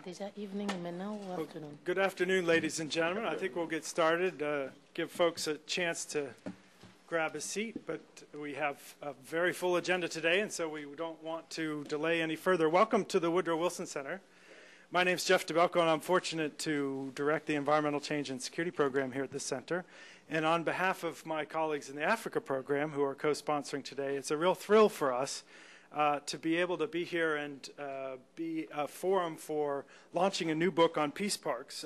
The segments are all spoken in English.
déjà evening maintenant ou afternoon? Good afternoon, ladies and gentlemen. I think we'll get started. Give folks a chance to grab a seat, but we have a very full agenda today, and so we don't want to delay any further. Welcome to the Woodrow Wilson Center. My name is Jeff DeBelko, and I'm fortunate to direct the Environmental Change and Security Program here at the center. And on behalf of my colleagues in the Africa program who are co-sponsoring today, it's a real thrill for us to be able to be here and be a forum for launching a new book on peace parks,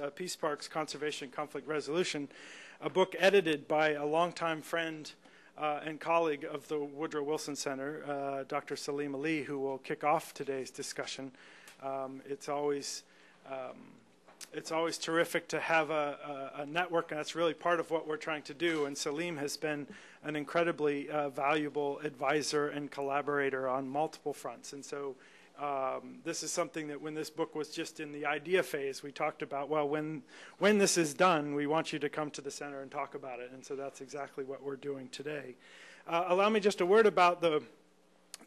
Conservation and Conflict Resolution, a book edited by a longtime friend and colleague of the Woodrow Wilson Center, Dr. Saleem Ali, who will kick off today's discussion. It's always terrific to have a network, and that's really part of what we're trying to do. And Saleem has been an incredibly valuable advisor and collaborator on multiple fronts. And so this is something that when this book was just in the idea phase, we talked about, well, when this is done, we want you to come to the center and talk about it. And so that's exactly what we're doing today. Allow me just a word about the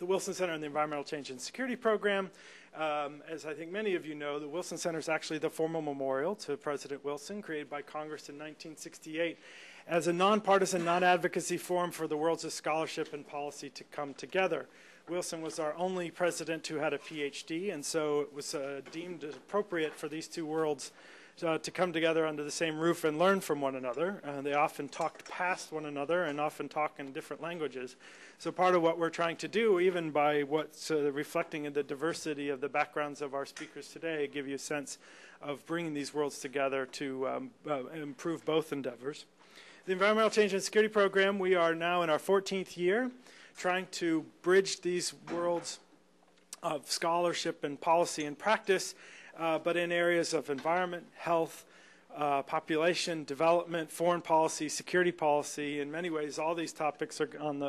Wilson Center and the Environmental Change and Security Program. As I think many of you know, the Wilson Center is actually the formal memorial to President Wilson, created by Congress in 1968 as a nonpartisan, non-advocacy forum for the worlds of scholarship and policy to come together. Wilson was our only president who had a PhD, and so it was deemed appropriate for these two worlds to come together under the same roof and learn from one another. They often talked past one another and often talk in different languages. So part of what we're trying to do, even by what's reflecting in the diversity of the backgrounds of our speakers today, give you a sense of bringing these worlds together to improve both endeavors. The Environmental Change and Security Program, we are now in our 14th year, trying to bridge these worlds of scholarship and policy and practice, but in areas of environment, health, population, development, foreign policy, security policy. In many ways, all these topics are on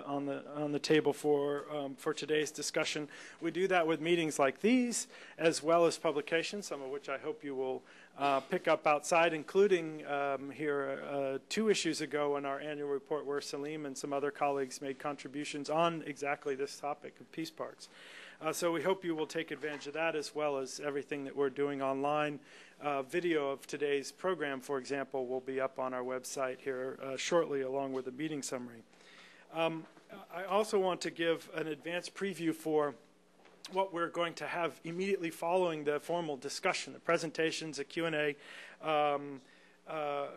the table for today's discussion. We do that with meetings like these, as well as publications, some of which I hope you will pick up outside, including here 2 issues ago in our annual report where Saleem and some other colleagues made contributions on exactly this topic of peace parks. So we hope you will take advantage of that, as well as everything that we're doing online. Video of today's program, for example, will be up on our website here shortly, along with a meeting summary. I also want to give an advanced preview for what we're going to have immediately following the formal discussion, the presentations, a Q&A.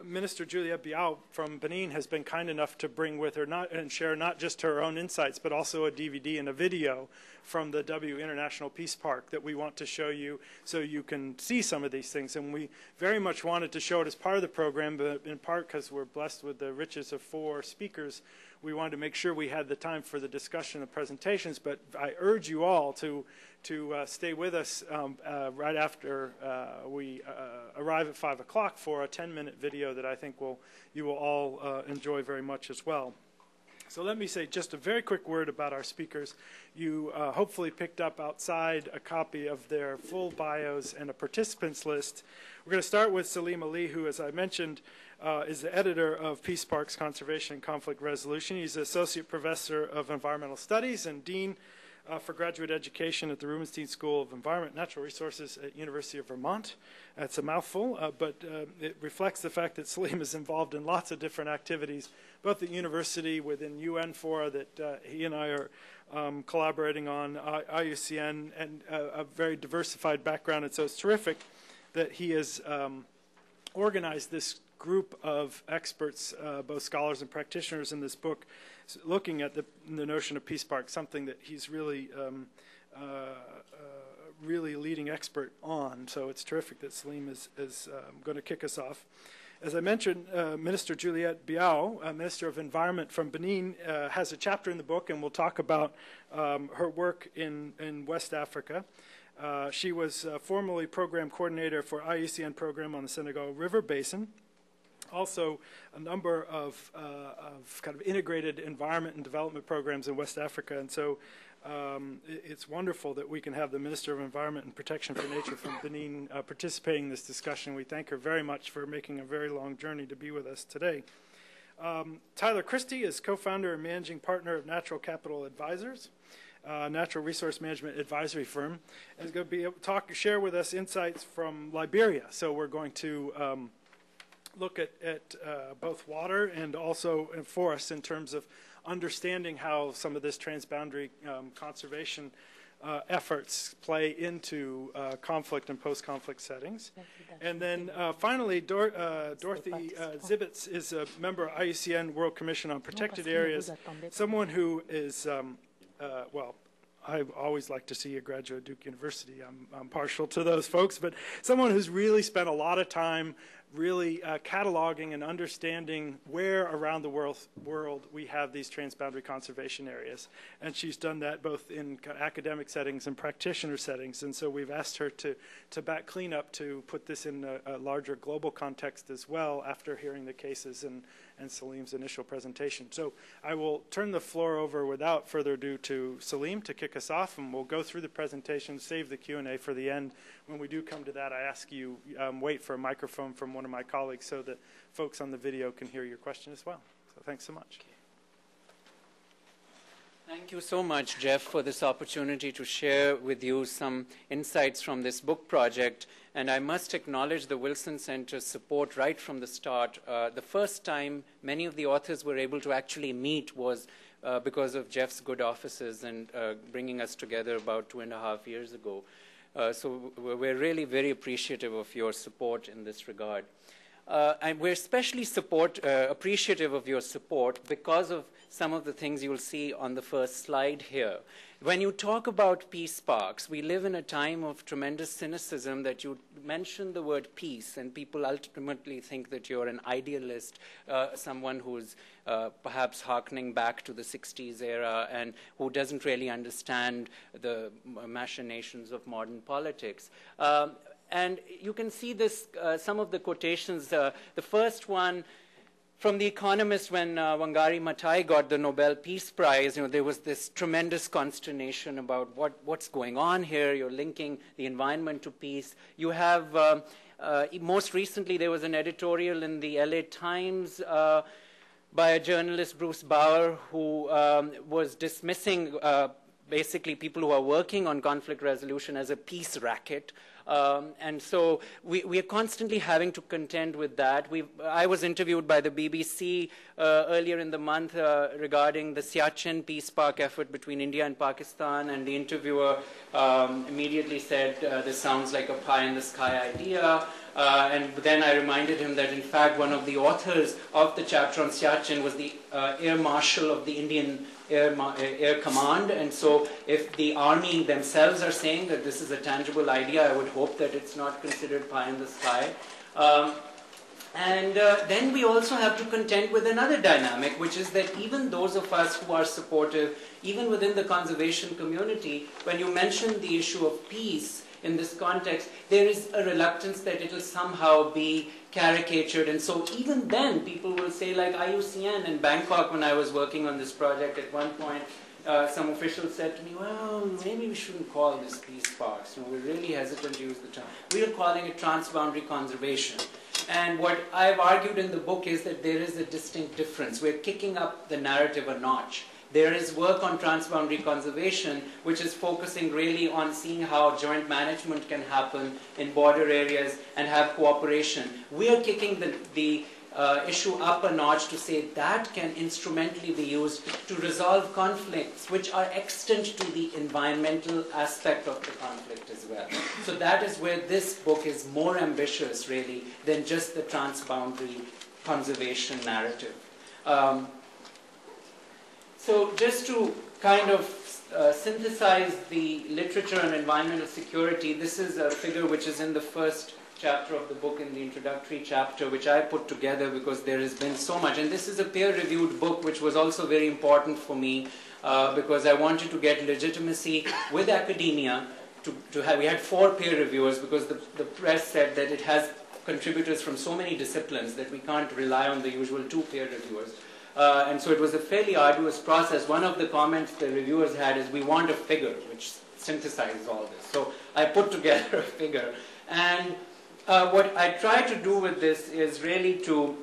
Minister Juliette Biao from Benin has been kind enough to bring with her and share not just her own insights, but also a DVD and a video from the W International Peace Park that we want to show you so you can see some of these things. And we very much wanted to show it as part of the program, but in part because we're blessed with the riches of 4 speakers, we wanted to make sure we had the time for the discussion of presentations. But I urge you all to stay with us right after we arrive at 5 o'clock for a 10-minute video that I think you will all enjoy very much as well. So let me say just a very quick word about our speakers. You hopefully picked up outside a copy of their full bios and a participants list. We're going to start with Saleem Ali, who, as I mentioned, is the editor of Peace Parks, Conservation and Conflict Resolution. He's Associate Professor of Environmental Studies and Dean for Graduate Education at the Rubenstein School of Environment and Natural Resources at University of Vermont. That's a mouthful, but it reflects the fact that Saleem is involved in lots of different activities, both at university, within UN fora that he and I are collaborating on, IUCN, and a very diversified background. And so it's terrific that he has organized this group of experts, both scholars and practitioners, in this book, looking at the notion of peace parks, something that he's really really leading expert on. So it's terrific that Saleem is going to kick us off. As I mentioned, Minister Juliette Biao, Minister of Environment from Benin, has a chapter in the book, and we'll talk about her work in West Africa. She was formerly program coordinator for IUCN program on the Senegal River Basin. Also, a number of kind of integrated environment and development programs in West Africa. And so it's wonderful that we can have the Minister of Environment and Protection for Nature from Benin participating in this discussion. We thank her very much for making a very long journey to be with us today. Tyler Christie is co-founder and managing partner of Natural Capital Advisors, natural resource management advisory firm, and is going to be able to share with us insights from Liberia. So we're going to look at both water and also forests in terms of understanding how some of this transboundary conservation efforts play into conflict and post-conflict settings. And then finally, Dorothy Zbicz is a member of IUCN World Commission on Protected Areas, someone who is, well, I always like to see a graduate of Duke University. I'm partial to those folks, but someone who's really spent a lot of time really cataloging and understanding where around the world we have these transboundary conservation areas. And she's done that both in academic settings and practitioner settings. And so we've asked her to back cleanup to put this in a larger global context as well after hearing the cases and Saleem's initial presentation. So I will turn the floor over without further ado to Saleem to kick us off, and we'll go through the presentation, save the Q&A for the end. When we do come to that, I ask you wait for a microphone from one of my colleagues so that folks on the video can hear your question as well. So thanks so much. Thank you so much, Jeff, for this opportunity to share with you some insights from this book project. And I must acknowledge the Wilson Center's support right from the start. The first time many of the authors were able to actually meet was because of Jeff's good offices and bringing us together about 2.5 years ago. So we're really very appreciative of your support in this regard. And we're especially appreciative of your support because of some of the things you'll see on the first slide here. When you talk about peace parks, we live in a time of tremendous cynicism that you mention the word peace, and people ultimately think that you're an idealist, someone who's perhaps hearkening back to the 60s era and who doesn't really understand the machinations of modern politics. And you can see this, some of the quotations. The first one from The Economist, when Wangari Maathai got the Nobel Peace Prize, there was this tremendous consternation about what's going on here. You're linking the environment to peace. You have, most recently, there was an editorial in the LA Times by a journalist, Bruce Bauer, who was dismissing basically people who are working on conflict resolution as a peace racket. And so we are constantly having to contend with that. I was interviewed by the BBC earlier in the month regarding the Siachen Peace Park effort between India and Pakistan, and the interviewer immediately said, this sounds like a pie-in-the-sky idea. And then I reminded him that, in fact, one of the authors of the chapter on Siachen was the Air Marshal of the Indian Air Command, and so if the army themselves are saying that this is a tangible idea, I would hope that it's not considered pie in the sky. And then we also have to contend with another dynamic, which is that even those of us who are supportive, even within the conservation community, when you mention the issue of peace in this context, there is a reluctance that it will somehow be caricatured. And so even then, people will say, like IUCN in Bangkok, when I was working on this project, at one point, some officials said to me, well, maybe we shouldn't call this peace parks. We're really hesitant to use the term. We are calling it transboundary conservation. And what I've argued in the book is that there is a distinct difference. We're kicking up the narrative a notch. There is work on transboundary conservation, which is focusing really on seeing how joint management can happen in border areas and have cooperation. We are kicking the issue up a notch to say that can instrumentally be used to resolve conflicts which are extant to the environmental aspect of the conflict as well. So that is where this book is more ambitious, really, than just the transboundary conservation narrative. So just to kind of synthesize the literature on environmental security, this is a figure which is in the first chapter of the book, in the introductory chapter, which I put together because there has been so much. And this is a peer-reviewed book, which was also very important for me because I wanted to get legitimacy with academia. We had 4 peer reviewers because the press said that it has contributors from so many disciplines that we can't rely on the usual 2 peer reviewers. And so it was a fairly arduous process. One of the comments the reviewers had is, we want a figure which synthesizes all this. So I put together a figure. And what I try to do with this is really to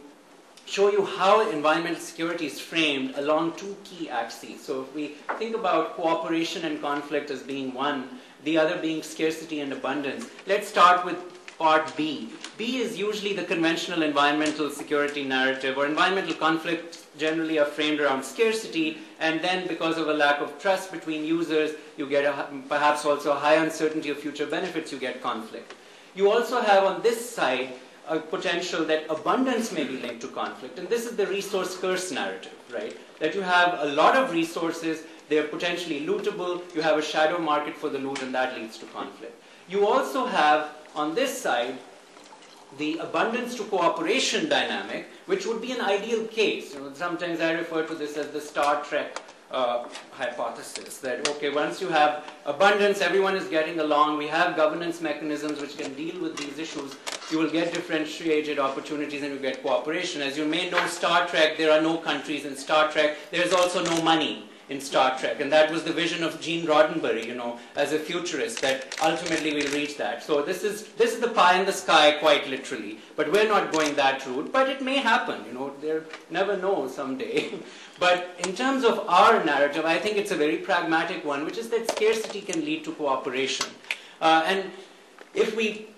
show you how environmental security is framed along two key axes. So if we think about cooperation and conflict as being one, the other being scarcity and abundance, let's start with part B. B is usually the conventional environmental security narrative, or environmental conflicts generally are framed around scarcity, and then because of a lack of trust between users, you get perhaps also a high uncertainty of future benefits, you get conflict. You also have on this side a potential that abundance may be linked to conflict, and this is the resource curse narrative, right? That you have a lot of resources, they're potentially lootable, you have a shadow market for the loot, and that leads to conflict. You also have on this side the abundance to cooperation dynamic, which would be an ideal case. You know, sometimes I refer to this as the Star Trek hypothesis, that okay, once you have abundance, everyone is getting along, we have governance mechanisms which can deal with these issues, you will get differentiated opportunities and you get cooperation. As you may know, Star Trek, there are no countries in Star Trek, there's also no money in Star Trek, and that was the vision of Gene Roddenberry, you know, as a futurist, that ultimately we'll reach that. So this is the pie in the sky, quite literally, but we're not going that route, but it may happen, you know, there never know someday. But in terms of our narrative, I think it's a very pragmatic one, which is that scarcity can lead to cooperation. And if we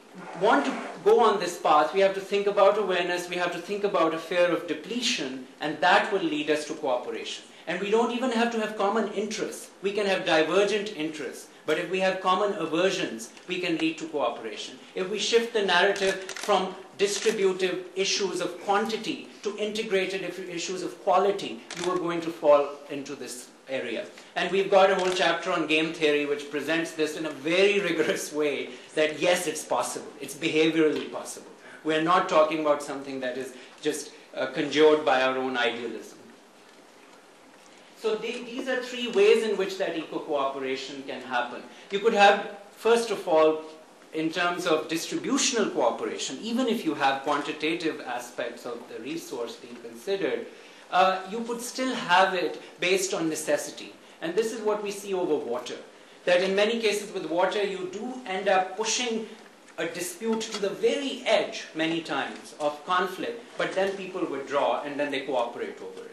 want to go on this path, we have to think about awareness, we have to think about a fear of depletion, and that will lead us to cooperation. And we don't even have to have common interests. We can have divergent interests. But if we have common aversions, we can lead to cooperation. If we shift the narrative from distributive issues of quantity to integrated issues of quality, you are going to fall into this area. And we've got a whole chapter on game theory which presents this in a very rigorous way, that yes, it's possible. It's behaviorally possible. We're not talking about something that is just conjured by our own idealism. So these are three ways in which that eco-cooperation can happen. You could have, first of all, in terms of distributional cooperation, even if you have quantitative aspects of the resource being considered, you could still have it based on necessity. And this is what we see over water. That in many cases with water, you do end up pushing a dispute to the very edge many times of conflict, but then people withdraw and then they cooperate over it.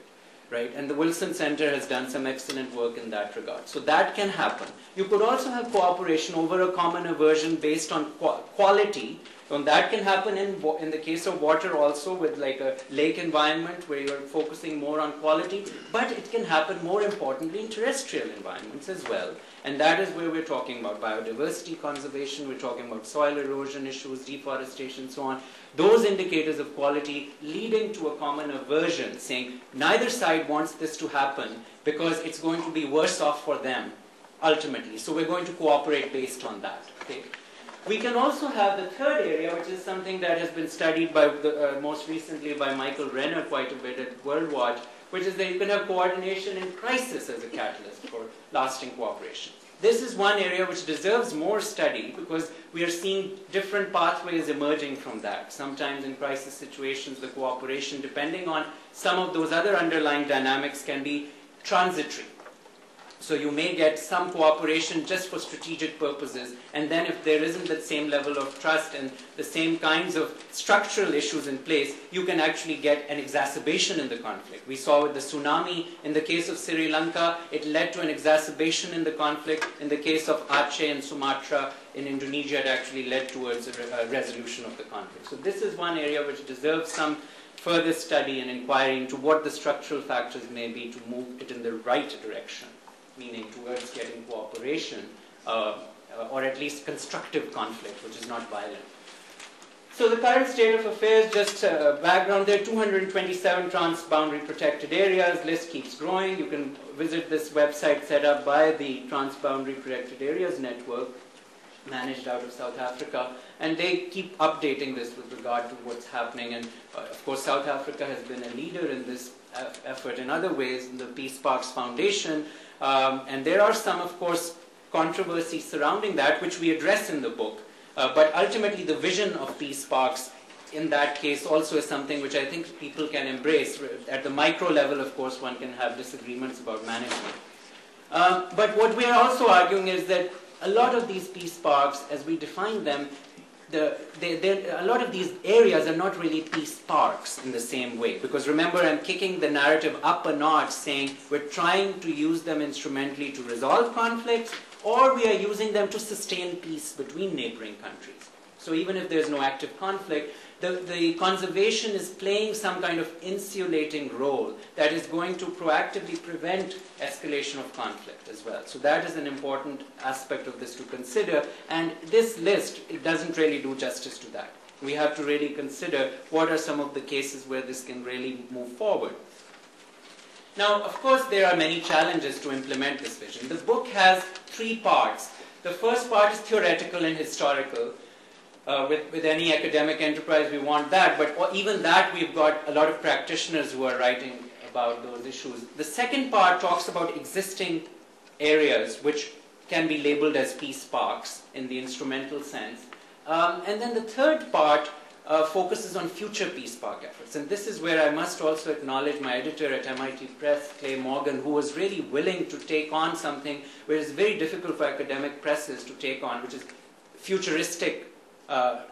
Right? And the Wilson Center has done some excellent work in that regard. So that can happen. You could also have cooperation over a common aversion based on quality. And that can happen in the case of water also, with like a lake environment where you're focusing more on quality. But it can happen more importantly in terrestrial environments as well. And that is where we're talking about biodiversity conservation, we're talking about soil erosion issues, deforestation, so on. Those indicators of quality leading to a common aversion, saying neither side wants this to happen because it's going to be worse off for them ultimately. So we're going to cooperate based on that. Okay? We can also have the third area, which is something that has been studied by most recently by Michael Renner quite a bit at World Watch, which is that you can have coordination in crisis as a catalyst for lasting cooperation. This is one area which deserves more study because we are seeing different pathways emerging from that. Sometimes in crisis situations, the cooperation, depending on some of those other underlying dynamics, can be transitory. So you may get some cooperation just for strategic purposes, and then if there isn't that same level of trust and the same kinds of structural issues in place, you can actually get an exacerbation in the conflict. We saw with the tsunami, in the case of Sri Lanka, it led to an exacerbation in the conflict. In the case of Aceh and Sumatra in Indonesia, it actually led towards a resolution of the conflict. So this is one area which deserves some further study and inquiry into what the structural factors may be to move it in the right direction, meaning towards getting cooperation, or at least constructive conflict, which is not violent. So the current state of affairs, just background, there are 227 transboundary protected areas. List keeps growing. You can visit this website set up by the Transboundary Protected Areas Network, managed out of South Africa, and they keep updating this with regard to what's happening. And of course, South Africa has been a leader in this effort in other ways, in the Peace Parks Foundation. And there are some, of course, controversies surrounding that, which we address in the book. But ultimately, the vision of peace parks in that case also is something which I think people can embrace. At the micro level, of course, one can have disagreements about management. But what we are also arguing is that a lot of these peace parks, as we define them, a lot of these areas are not really peace parks in the same way. Because remember, I'm kicking the narrative up a notch, saying we're trying to use them instrumentally to resolve conflicts, or we are using them to sustain peace between neighboring countries. So even if there's no active conflict, the conservation is playing some kind of insulating role that is going to proactively prevent escalation of conflict as well. So that is an important aspect of this to consider. And this list, it doesn't really do justice to that. We have to really consider what are some of the cases where this can really move forward. Now, of course, there are many challenges to implement this vision. The book has 3 parts. The first part is theoretical and historical. With any academic enterprise, we want that, but even that, we've got a lot of practitioners who are writing about those issues. The second part talks about existing areas which can be labeled as peace parks in the instrumental sense. And then the third part focuses on future peace park efforts. And this is where I must also acknowledge my editor at MIT Press, Clay Morgan, who was really willing to take on something which is very difficult for academic presses to take on, which is futuristic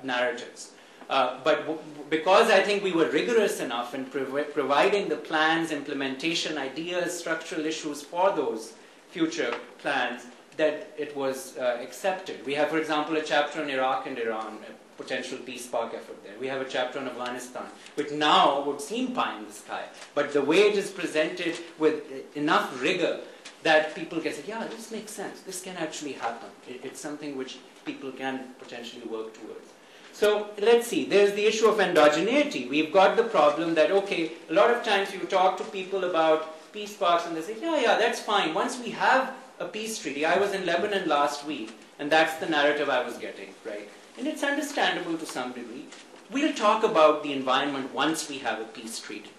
narratives. But because I think we were rigorous enough in providing the plans, implementation, ideas, structural issues for those future plans, that it was accepted. We have, for example, a chapter on Iraq and Iran, a potential peace park effort there. We have a chapter on Afghanistan, which now would seem pie in the sky. But the way it is presented with enough rigor that people can say, yeah, this makes sense. This can actually happen. It's something which people can potentially work towards. So let's see, there's the issue of endogeneity. We've got the problem that, okay, a lot of times you talk to people about peace parks and they say, yeah, that's fine. Once we have a peace treaty, I was in Lebanon last week, and that's the narrative I was getting, right? And it's understandable to some degree. We'll talk about the environment once we have a peace treaty.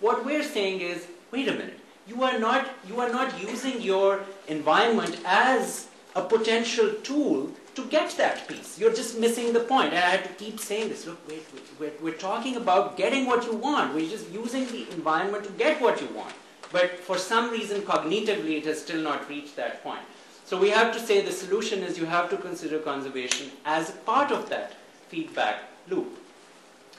What we're saying is, wait a minute, you are not using your environment as a potential tool to get that peace. You're just missing the point. And I have to keep saying this. Look, wait, we're talking about getting what you want. We're just using the environment to get what you want. But for some reason, cognitively, it has still not reached that point. So we have to say the solution is you have to consider conservation as a part of that feedback loop.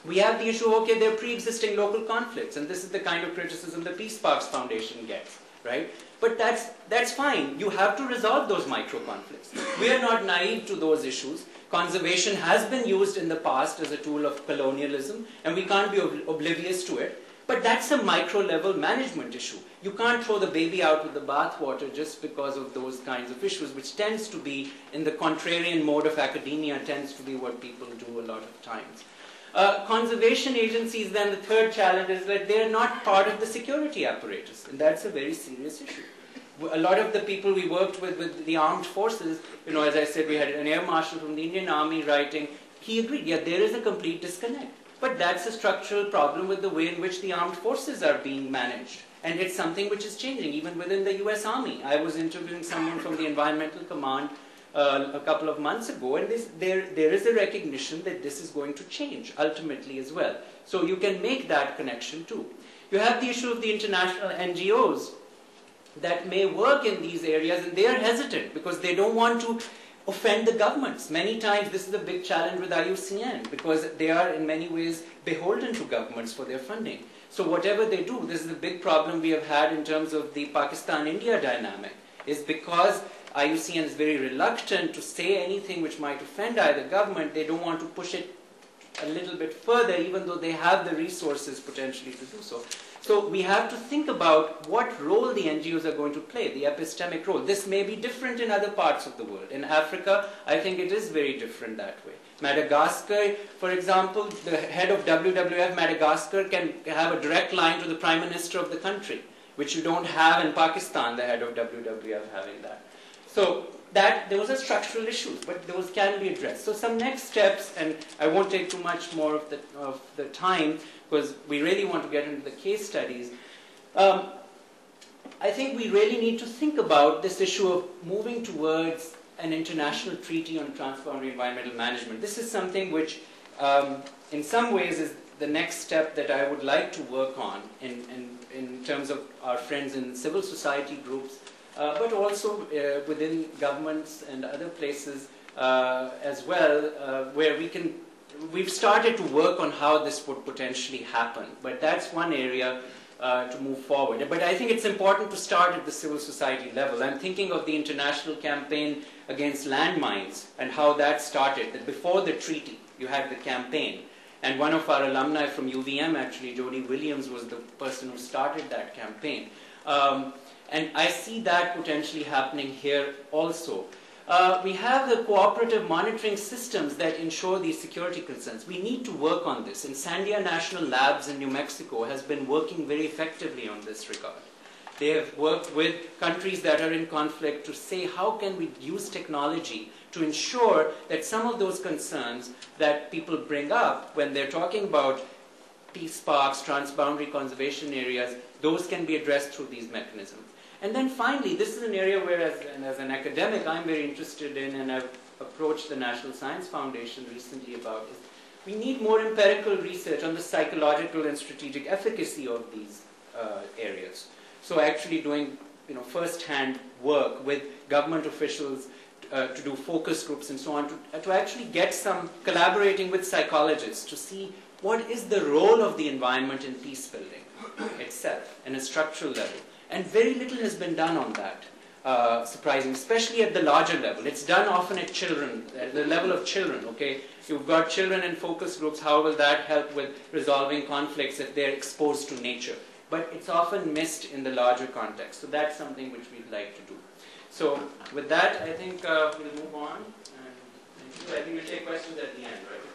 We have the issue, okay, there are pre-existing local conflicts, and this is the kind of criticism the Peace Parks Foundation gets, right? But that's fine. You have to resolve those micro-conflicts. We are not naive to those issues. Conservation has been used in the past as a tool of colonialism, and we can't be oblivious to it. But that's a micro-level management issue. You can't throw the baby out with the bathwater just because of those kinds of issues, which tends to be, in the contrarian mode of academia, tends to be what people do a lot of times. Conservation agencies, then the third challenge is that they're not part of the security apparatus, and that's a very serious issue. A lot of the people we worked with the armed forces, as I said, we had an air marshal from the Indian Army writing, he agreed, yeah, there is a complete disconnect. But that's a structural problem with the way in which the armed forces are being managed. And it's something which is changing, even within the US Army. I was interviewing someone from the Environmental Command a couple of months ago, and there is a recognition that this is going to change ultimately as well. So you can make that connection too. You have the issue of the international NGOs that may work in these areas, and they are hesitant because they don't want to offend the governments. Many times this is a big challenge with IUCN because they are in many ways beholden to governments for their funding. So whatever they do, this is a big problem we have had in terms of the Pakistan-India dynamic, is because IUCN is very reluctant to say anything which might offend either government. They don't want to push it a little bit further, even though they have the resources potentially to do so. So we have to think about what role the NGOs are going to play, the epistemic role. This may be different in other parts of the world. In Africa, I think it is very different that way. Madagascar, for example, the head of WWF Madagascar can have a direct line to the Prime Minister of the country, which you don't have in Pakistan, the head of WWF having that. So those are structural issues, but those can be addressed. So some next steps, and I won't take too much more of the time, because we really want to get into the case studies. I think we really need to think about this issue of moving towards an international treaty on transboundary environmental management. This is something which, in some ways, is the next step that I would like to work on in terms of our friends in civil society groups, but also within governments and other places as well, where we've started to work on how this would potentially happen. But that's one area to move forward. But I think it's important to start at the civil society level. I'm thinking of the international campaign against landmines and how that started. That before the treaty, you had the campaign. And one of our alumni from UVM, actually, Jody Williams, was the person who started that campaign. And I see that potentially happening here also. We have the cooperative monitoring systems that ensure these security concerns. We need to work on this. And Sandia National Labs in New Mexico has been working very effectively on this regard. They have worked with countries that are in conflict to say, how can we use technology to ensure that some of those concerns that people bring up when they're talking about peace parks, transboundary conservation areas, those can be addressed through these mechanisms. And then finally, this is an area where, as an academic, I'm very interested in, and I've approached the National Science Foundation recently about, is we need more empirical research on the psychological and strategic efficacy of these areas. So actually doing first-hand work with government officials to do focus groups and so on, to actually get some collaborating with psychologists to see what is the role of the environment in peace building itself, in a structural level. And very little has been done on that, surprising, especially at the larger level. It's done often at children, at the level of children, okay? You've got children in focus groups, how will that help with resolving conflicts if they're exposed to nature? But it's often missed in the larger context. So that's something which we'd like to do. So with that, I think we'll move on. And thank you. I think we'll take questions at the end, right?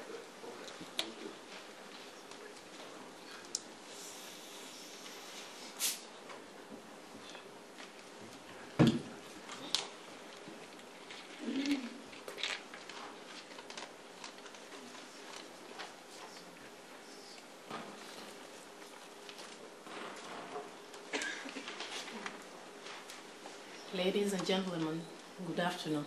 Ladies and gentlemen, good afternoon.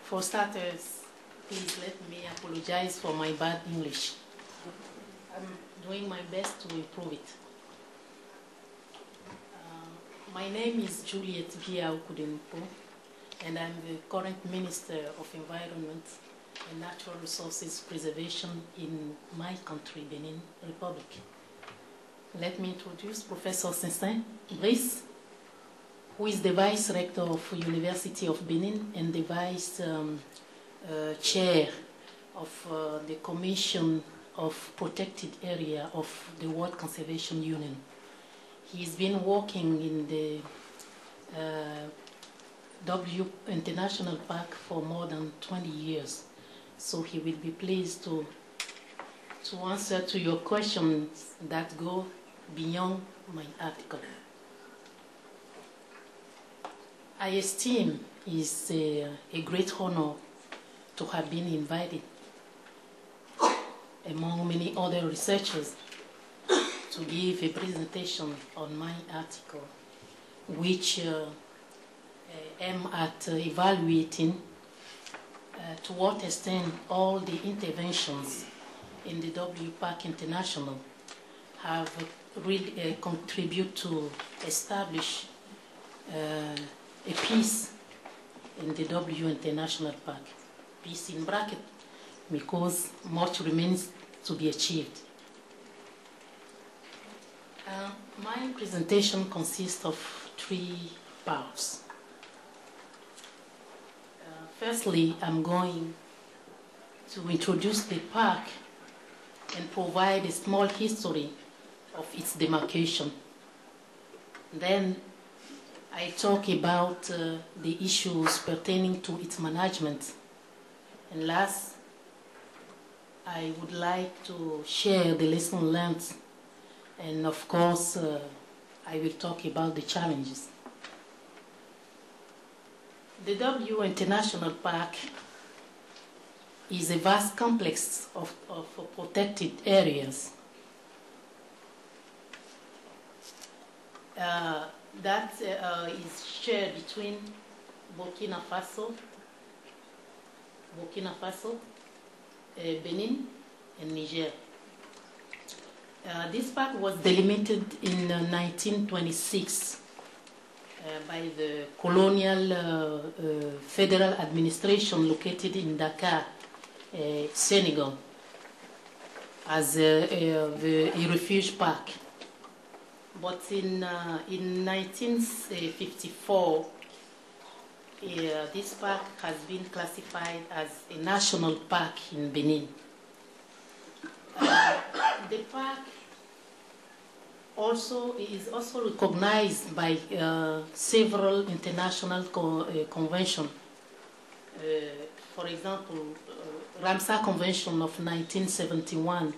For starters, please let me apologize for my bad English. I'm doing my best to improve it. My name is Juliette Biao, and I'm the current Minister of Environment and Natural Resources Preservation in my country, Benin Republic. Let me introduce Professor Zbicz, who is the Vice Rector of University of Benin and the Vice Chair of the Commission of Protected Area of the World Conservation Union. He's been working in the W International Park for more than 20 years. So he will be pleased to answer to your questions that go beyond my article. I esteem it's a great honor to have been invited, among many other researchers, to give a presentation on my article, which am at evaluating to what extent all the interventions in the W Park International have really contributed to establish a peace in the W International Park. Peace in bracket, because much remains to be achieved. My presentation consists of 3 parts. Firstly, I'm going to introduce the park and provide a small history of its demarcation. Then I talk about the issues pertaining to its management. And last, I would like to share the lesson learned. And of course, I will talk about the challenges. The W International Park is a vast complex of protected areas that is shared between Burkina Faso, Benin, and Niger. This park was delimited in 1926 by the colonial federal administration located in Dakar, Senegal, as a refuge park. But in 1954, this park has been classified as a national park in Benin. The park is also recognized by several international conventions. For example, Ramsar Convention of 1971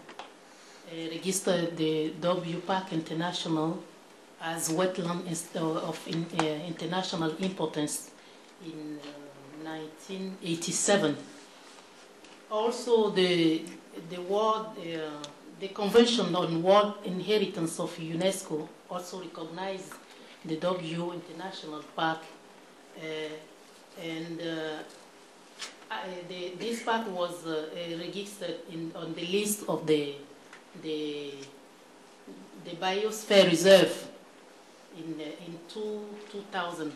registered the W Park International as wetland of international importance in 1987. Also, the Convention on World Inheritance of UNESCO also recognized the W International Park, this park was registered on the list of the Biosphere Reserve in 2000.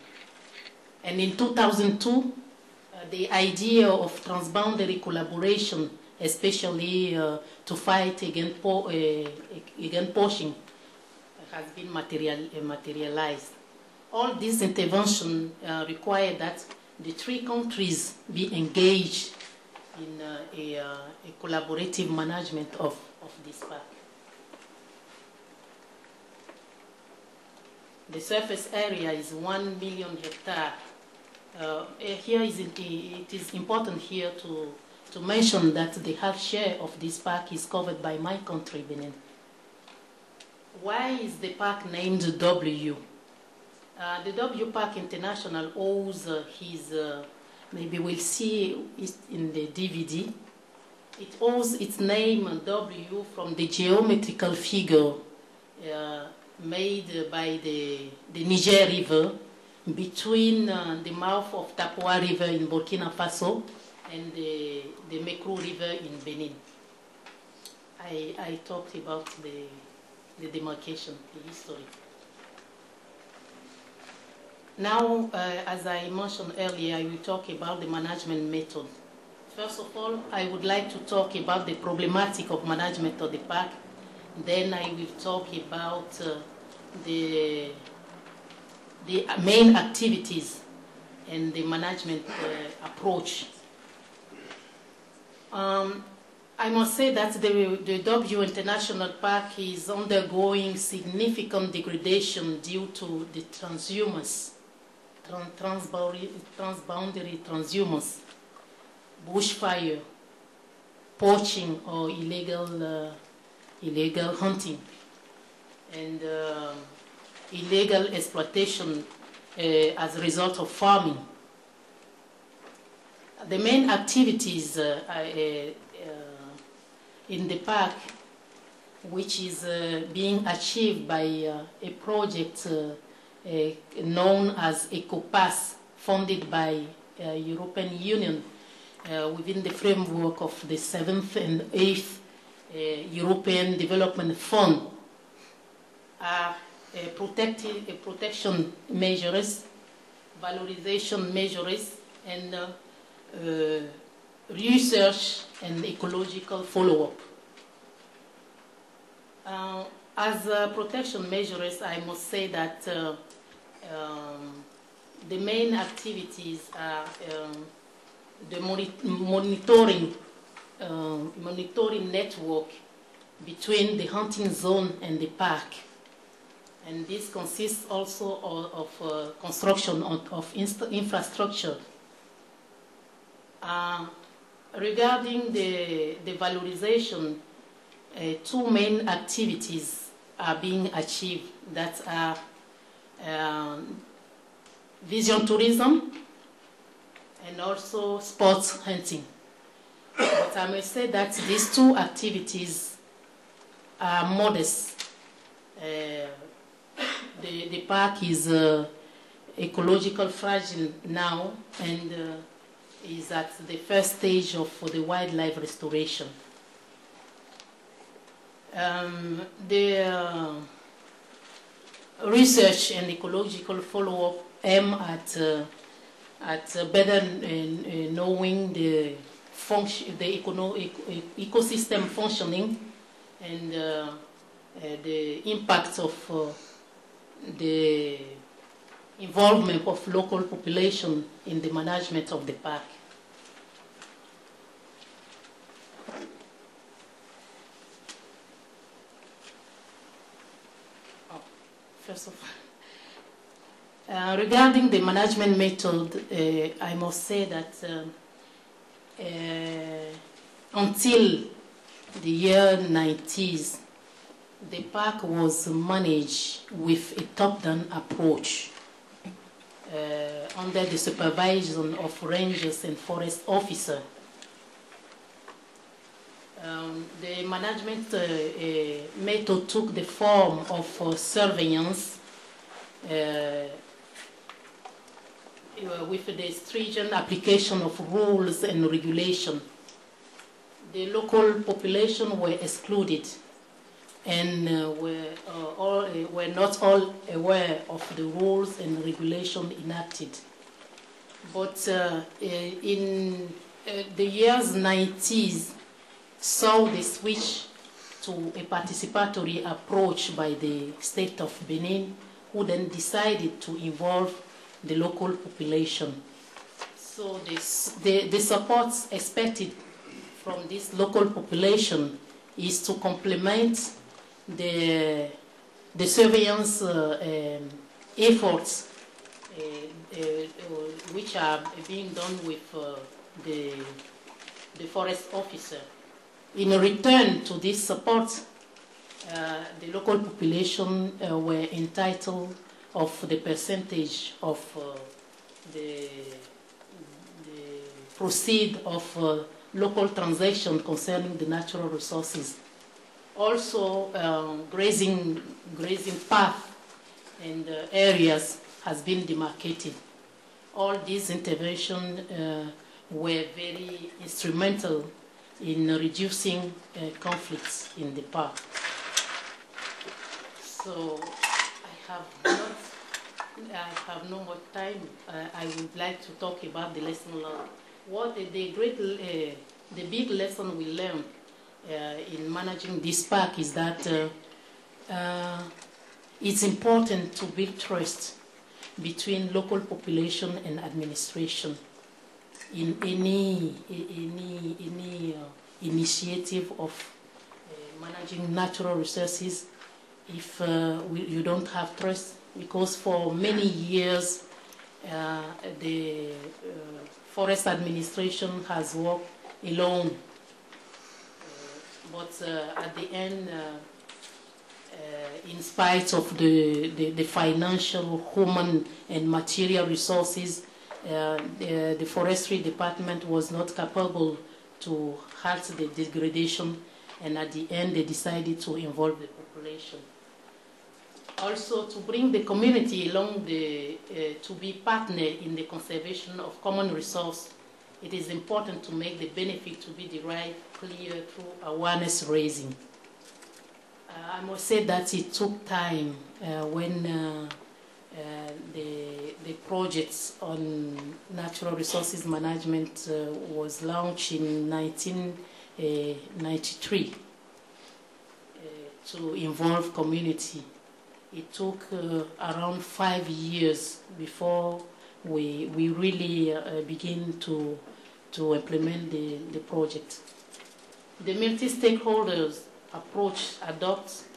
And in 2002, the idea of transboundary collaboration, especially to fight against poaching, has been materialized. All these interventions require that the three countries be engaged in a collaborative management of this park. The surface area is 1 million hectares. It is important here to mention that the half share of this park is covered by my country, Benin. Why is the park named W? The W Park International owes his, maybe we'll see it in the DVD, it owes its name W from the geometrical figure made by the Niger River between the mouth of Tapua River in Burkina Faso and the Mekru River in Benin. I talked about the demarcation, the history. Now, as I mentioned earlier, I will talk about the management method. First of all, I would like to talk about the problematic of management of the park. Then I will talk about the main activities and the management approach. I must say that the W International Park is undergoing significant degradation due to the transhumance, transboundary transhumance, bushfire, poaching or illegal hunting, and illegal exploitation as a result of farming. The main activities in the park, which is being achieved by a project known as EcoPass, funded by European Union within the framework of the 7th and 8th European Development Fund, are protection measures, valorization measures, and research and ecological follow-up. As protection measures, I must say that the main activities are the monitoring network between the hunting zone and the park. And this consists also of construction of infrastructure. Regarding the valorization, two main activities are being achieved that are vision tourism and also sports hunting. But I must say that these two activities are modest. The park is ecological fragile now and is at the first stage of the wildlife restoration. research and ecological follow-up aim at better knowing the ecosystem functioning and the impact of the involvement of local population in the management of the park. First of all, regarding the management method, I must say that until the year 90s, the park was managed with a top-down approach under the supervision of rangers and forest officers. The management method took the form of surveillance with the stringent application of rules and regulation. The local population were excluded and were not all aware of the rules and regulation enacted. But in the years 90s, saw the switch to a participatory approach by the state of Benin, who then decided to involve the local population. So the support expected from this local population is to complement the surveillance efforts which are being done with the forest officer. In return to this support, the local population were entitled of the percentage of the proceed of local transaction concerning the natural resources. Also, grazing path and areas has been demarcated. All these interventions were very instrumental in reducing conflicts in the park. So I have no more time. I would like to talk about the lesson learned. What the big lesson we learned in managing this park is that it's important to build trust between local population and administration in any initiative of managing natural resources. If you don't have trust, because for many years the forest administration has worked alone, but at the end, in spite of the financial, human, and material resources, the forestry department was not capable to halt the degradation, and at the end they decided to involve the population. Also, to bring the community along to be partner in the conservation of common resource, it is important to make the benefit to be derived clear through awareness raising. I must say that it took time when the projects on natural resources management was launched in 1993 to involve community. It took around 5 years before we really begin to implement the project. The multi-stakeholders approach adopted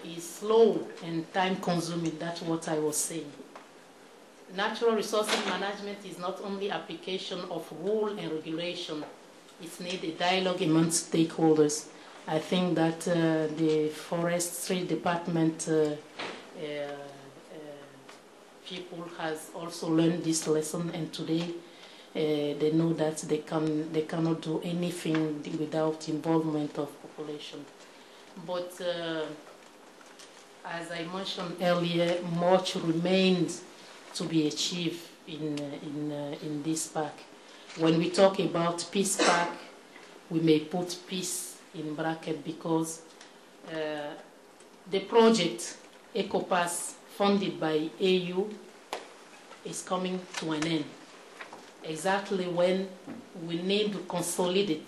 is slow and time-consuming. That's what I was saying. Natural resources management is not only application of rule and regulation. It needs a dialogue among stakeholders. I think that the forestry department people has also learned this lesson, and today they know that they cannot do anything without involvement of population. But as I mentioned earlier, much remains to be achieved in this park. When we talk about peace park, we may put peace in bracket because the project ECOPAS funded by AU is coming to an end, exactly when we need to consolidate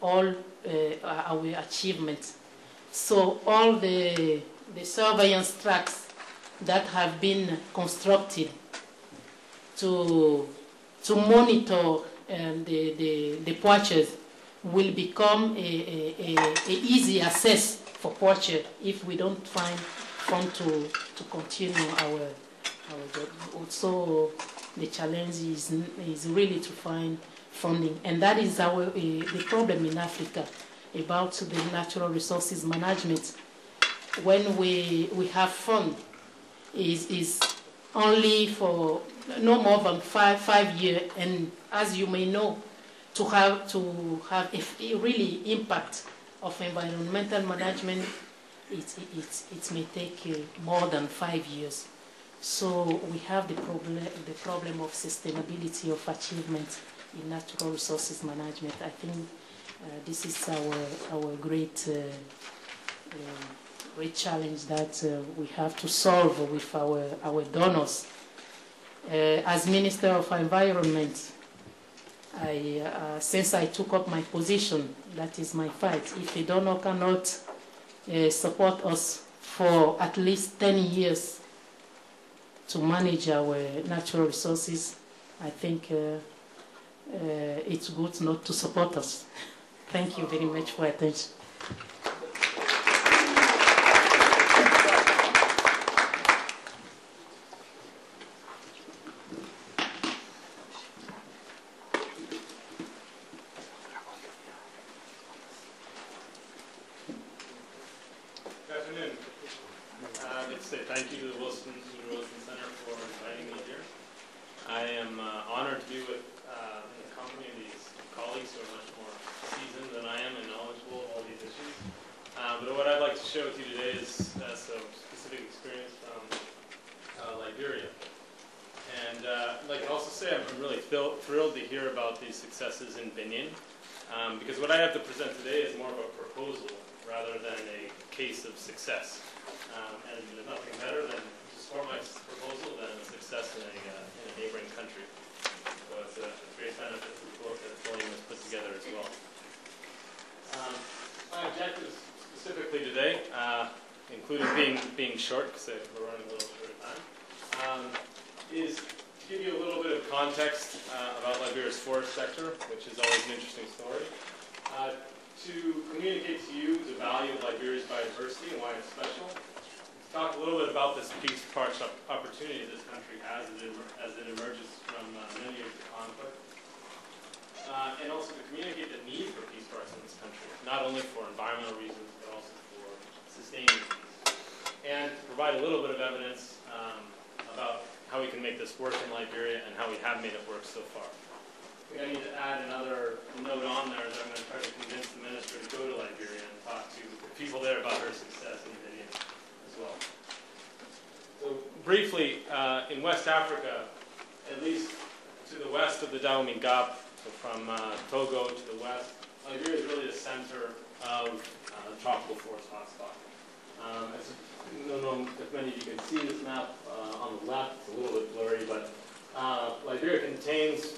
all our achievements. So all the surveillance tracks that have been constructed to monitor the poachers will become a easy access for poachers if we don't find fund to continue our job. Also, the challenge is really to find funding, and that is the problem in Africa about the natural resources management. When we have fund, is only for no more than five years, and as you may know, to have a really impact of environmental management, it may take more than 5 years. So we have the problem of sustainability of achievement in natural resources management. I think this is our great challenge that we have to solve with our donors. As Minister of Environment, since I took up my position, that is my fight. If a donor cannot support us for at least 10 years to manage our natural resources, I think it's good not to support us. Thank you very much for your attention. Thank you to the Wilson Center for inviting me here. I am honored to be in the company of these colleagues who are much more seasoned than I am and knowledgeable of all these issues. But what I'd like to share with you today is some specific experience from Liberia. And I'd like to also say I'm really thrilled to hear about these successes in Benin, because what I have to present today is more of a proposal rather than a case of success. And there's nothing better than to support my proposal than success in a neighboring country. So it's a great benefit to the book that Saleem has put together as well. My objectives specifically today, including being short, because we're running a little short of time, is to give you a little bit of context about Liberia's forest sector, which is always an interesting story. To communicate to you the value of Liberia's biodiversity and why it's special. Talk a little bit about this peace parks opportunity this country has as it emerges from many years of conflict. And also to communicate the need for peace parks in this country, not only for environmental reasons, but also for sustaining peace. And to provide a little bit of evidence about how we can make this work in Liberia and how we have made it work so far. I think I need to add another note on there that I'm going to try to convince the minister to go to Liberia and talk to the people there about her success in Benin as well. So briefly, in West Africa, at least to the west of the Dahomey Gap, so from Togo to the west, Liberia is really the center of the tropical forest hotspot. I don't know if many of you can see this map on the left. It's a little bit blurry, but Liberia contains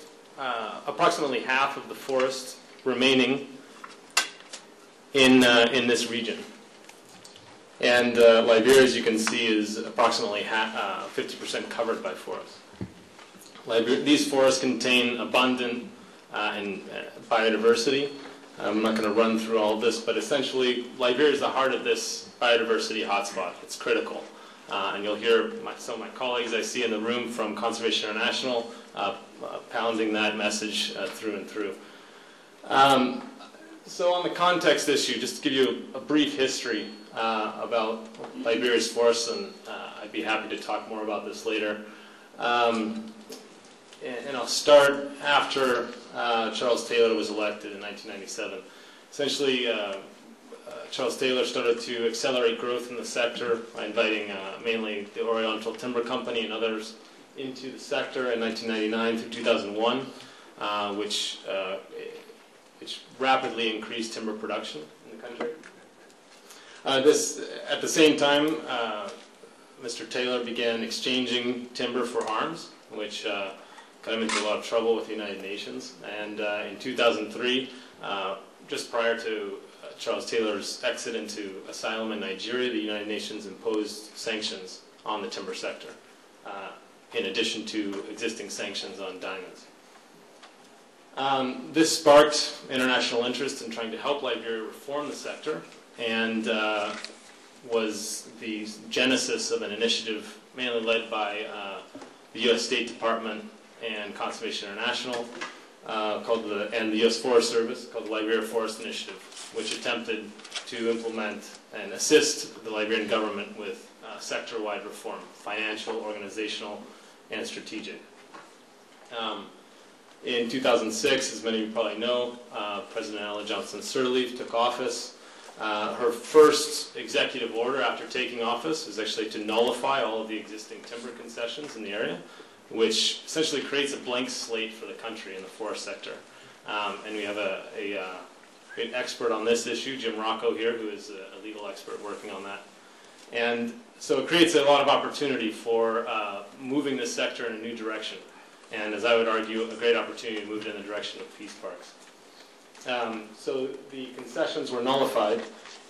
approximately half of the forest remaining in this region. And Liberia, as you can see, is approximately 50% covered by forest. These forests contain abundant biodiversity. I'm not going to run through all of this, but essentially Liberia is the heart of this biodiversity hotspot. It's critical. And you'll hear some of my colleagues I see in the room from Conservation International pounding that message through and through. So on the context issue, just to give you a brief history about Liberia's forests, and I'd be happy to talk more about this later. And I'll start after Charles Taylor was elected in 1997. Essentially, Charles Taylor started to accelerate growth in the sector by inviting mainly the Oriental Timber Company and others into the sector in 1999 through 2001, which rapidly increased timber production in the country. At the same time, Mr. Taylor began exchanging timber for arms, which got him into a lot of trouble with the United Nations. And in 2003, just prior to Charles Taylor's exit into asylum in Nigeria, the United Nations imposed sanctions on the timber sector, in addition to existing sanctions on diamonds. This sparked international interest in trying to help Liberia reform the sector, and was the genesis of an initiative mainly led by the U.S. State Department and Conservation International, and the U.S. Forest Service, called the Liberia Forest Initiative, which attempted to implement and assist the Liberian government with sector-wide reform, financial, organizational, and strategic. In 2006, as many of you probably know, President Ella Johnson Sirleaf took office. Her first executive order after taking office was actually to nullify all of the existing timber concessions in the area, which essentially creates a blank slate for the country in the forest sector. And we have a great expert on this issue, Jim Rocco here, who is a legal expert working on that. And so it creates a lot of opportunity for moving this sector in a new direction. And as I would argue, a great opportunity to move it in the direction of peace parks. So the concessions were nullified,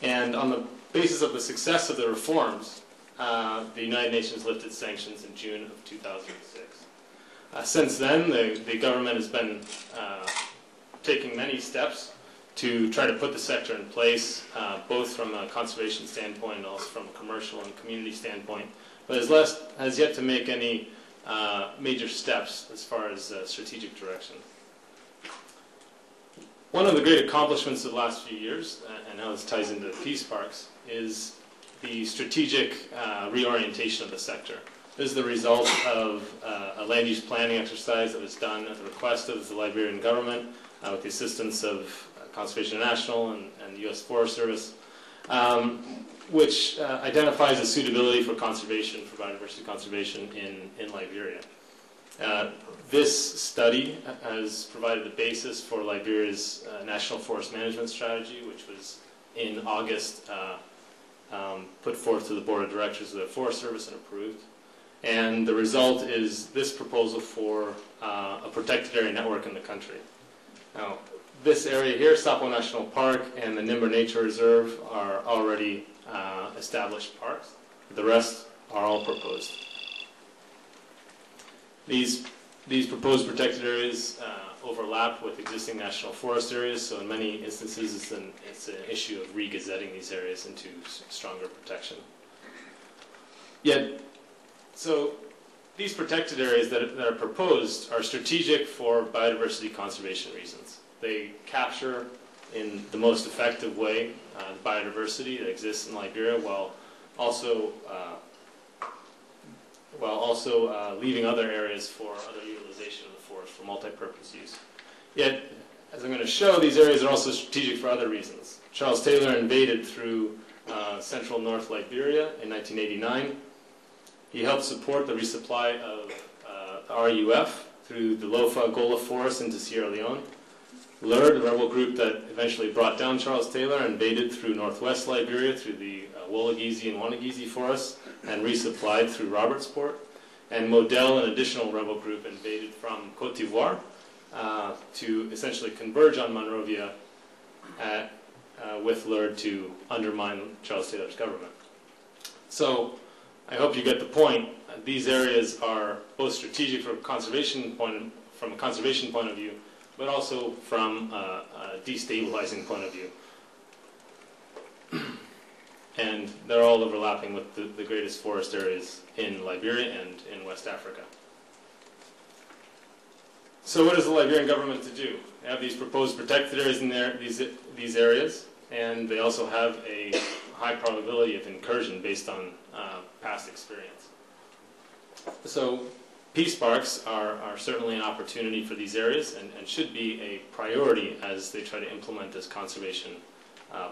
and on the basis of the success of the reforms, the United Nations lifted sanctions in June of 2006. Since then, the government has been taking many steps to try to put the sector in place, both from a conservation standpoint and also from a commercial and community standpoint, but has yet to make any major steps as far as strategic direction. One of the great accomplishments of the last few years, and how this ties into peace parks, is the strategic reorientation of the sector. This is the result of a land use planning exercise that was done at the request of the Liberian government with the assistance of Conservation International and the U.S. Forest Service, which identifies the suitability for conservation, for biodiversity conservation in Liberia. This study has provided the basis for Liberia's National Forest Management Strategy, which was in August put forth to the Board of Directors of the Forest Service and approved. And the result is this proposal for a protected area network in the country. Now, this area here, Sapo National Park and the Nimba Nature Reserve, are already established parks. The rest are all proposed. These proposed protected areas overlap with existing national forest areas, so in many instances it's an issue of re-gazetting these areas into stronger protection. Yet, so these protected areas that are proposed are strategic for biodiversity conservation reasons. They capture in the most effective way the biodiversity that exists in Liberia, while also leaving other areas for other utilization of the forest for multi-purpose use. Yet, as I'm going to show, these areas are also strategic for other reasons. Charles Taylor invaded through central North Liberia in 1989. He helped support the resupply of the RUF through the Lofa-Gola forest into Sierra Leone. LURD, the rebel group that eventually brought down Charles Taylor, invaded through northwest Liberia through the Wolagizi and Wanagizi forests and resupplied through Robertsport. And Model, an additional rebel group, invaded from Cote d'Ivoire to essentially converge on Monrovia with LURD to undermine Charles Taylor's government. So I hope you get the point. These areas are both strategic from a conservation point of view, but also from a destabilizing point of view. And they're all overlapping with the greatest forest areas in Liberia and in West Africa. So what is the Liberian government to do? They have these proposed protected areas in these areas, and they also have a high probability of incursion based on past experience. So peace parks are certainly an opportunity for these areas and should be a priority as they try to implement this conservation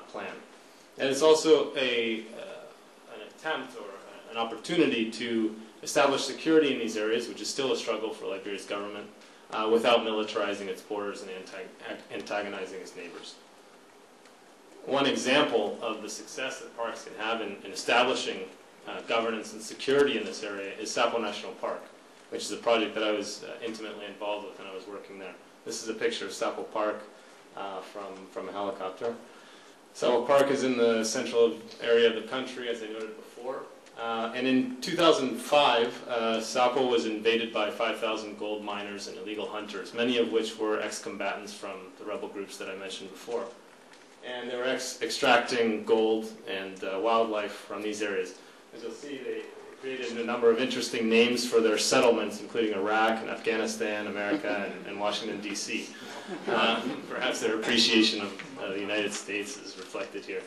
plan. And it's also an attempt or an opportunity to establish security in these areas, which is still a struggle for Liberia's government, without militarizing its borders and antagonizing its neighbors. One example of the success that parks can have in establishing governance and security in this area is Sapo National Park, which is a project that I was intimately involved with when I was working there. This is a picture of Sapo Park from a helicopter. Sapo Park is in the central area of the country, as I noted before. And in 2005, Sapo was invaded by 5,000 gold miners and illegal hunters, many of which were ex-combatants from the rebel groups that I mentioned before. And they were extracting gold and wildlife from these areas. As you'll see, they created a number of interesting names for their settlements, including Iraq and Afghanistan, America, and Washington, D.C. Perhaps their appreciation of the United States is reflected here.